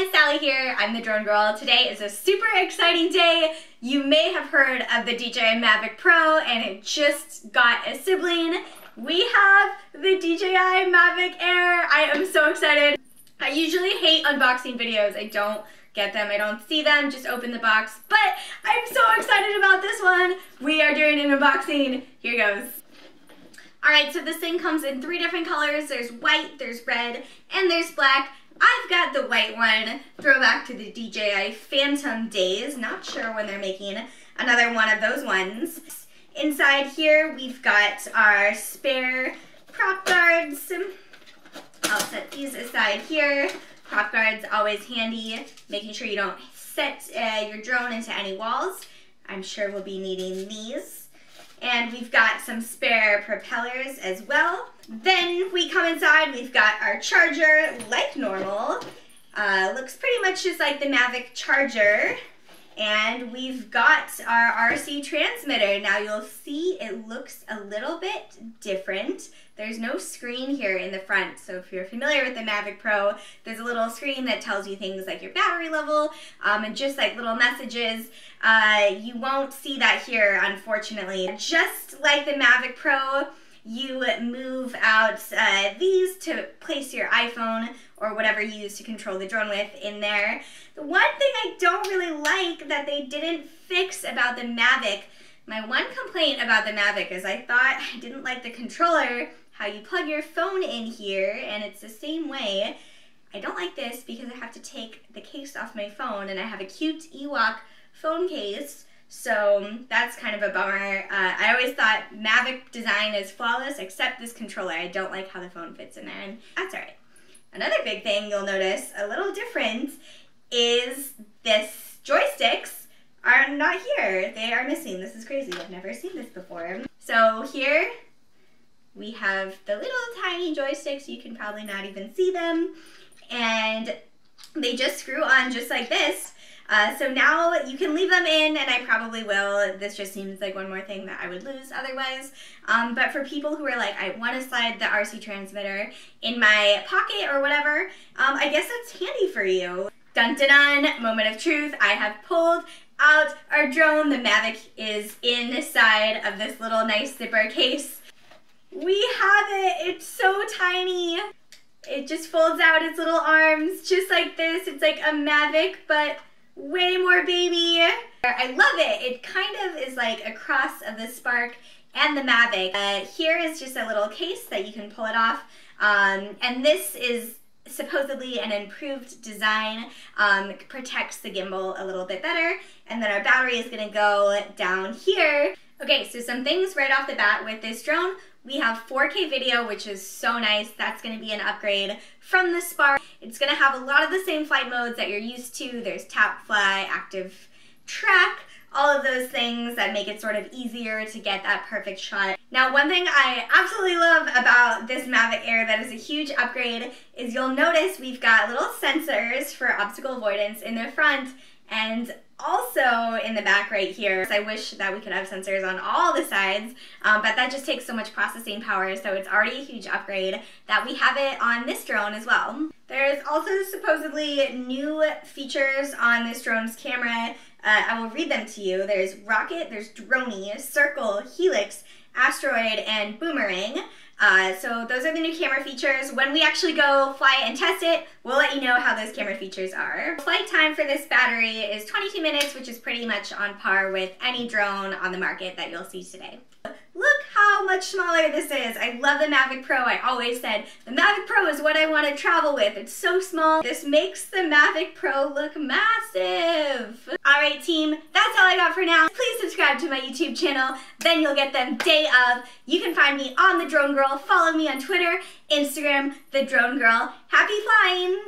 guys, Sally here. I'm the drone girl. Today is a super exciting day. You may have heard of the DJI Mavic Pro and it just got a sibling. We have the DJI Mavic Air. I am so excited. I usually hate unboxing videos. I don't get them, I don't see them, just open the box. But I'm so excited about this one. We are doing an unboxing. Here goes. Alright, so this thing comes in 3 different colors. There's white, there's red, and there's black. I've got the white one, throwback to the DJI Phantom days. Not sure when they're making another one of those ones. Inside here, we've got our spare prop guards. I'll set these aside here. Prop guards always handy, making sure you don't set your drone into any walls. I'm sure we'll be needing these. And we've got some spare propellers as well. Then we come inside, we've got our charger like normal. Looks pretty much just like the Mavic charger. And we've got our RC transmitter. Now you'll see it looks a little bit different. There's no screen here in the front, so if you're familiar with the Mavic Pro, there's a little screen that tells you things like your battery level and just like little messages. You won't see that here, unfortunately. Just like the Mavic Pro, you move out these to place your iPhone or whatever you use to control the drone with in there. The one thing I don't really like that they didn't fix about the Mavic, my one complaint about the Mavic is I thought I didn't like the controller, how you plug your phone in here, and it's the same way. I don't like this because I have to take the case off my phone, and I have a cute Ewok phone case, so that's kind of a bummer. I always thought Mavic design is flawless except this controller. I don't like how the phone fits in there, and that's alright. Another big thing you'll notice, a little different, is this joysticks are not here. They are missing. This is crazy. I've never seen this before. So here we have the little tiny joysticks. You can probably not even see them. And they just screw on just like this. So now you can leave them in, and I probably will. This just seems like one more thing that I would lose otherwise. But for people who are like, I want to slide the RC transmitter in my pocket or whatever, I guess that's handy for you. Dun dun dun, moment of truth. I have pulled out our drone. The Mavic is inside of this little nice zipper case. We have it. It's so tiny. It just folds out its little arms just like this. It's like a Mavic, but way more baby. I love it. It kind of is like a cross of the Spark and the Mavic. Here is just a little case that you can pull it off. And this is supposedly an improved design, protects the gimbal a little bit better. And then our battery is gonna go down here. Okay, so some things right off the bat with this drone. We have 4K video, which is so nice. That's going to be an upgrade from the Spark. It's going to have a lot of the same flight modes that you're used to. There's tap, fly, active track, all of those things that make it sort of easier to get that perfect shot. Now, one thing I absolutely love about this Mavic Air that is a huge upgrade is you'll notice we've got little sensors for obstacle avoidance in the front and also in the back right here. I wish that we could have sensors on all the sides, but that just takes so much processing power, so it's already a huge upgrade that we have it on this drone as well. There's also supposedly new features on this drone's camera. I will read them to you. There's rocket, there's droney, circle, helix, asteroid, and boomerang. So those are the new camera features. When we actually go fly and test it, we'll let you know how those camera features are. Flight time for this battery is 22 minutes, which is pretty much on par with any drone on the market that you'll see today. Look how much smaller this is. I love the Mavic Pro. I always said the Mavic Pro is what I want to travel with. It's so small. This makes the Mavic Pro look massive. Alright team, that's all I got for now. Please subscribe to my YouTube channel, then you'll get them day of. You can find me on The Drone Girl. Follow me on Twitter, Instagram, The Drone Girl. Happy flying!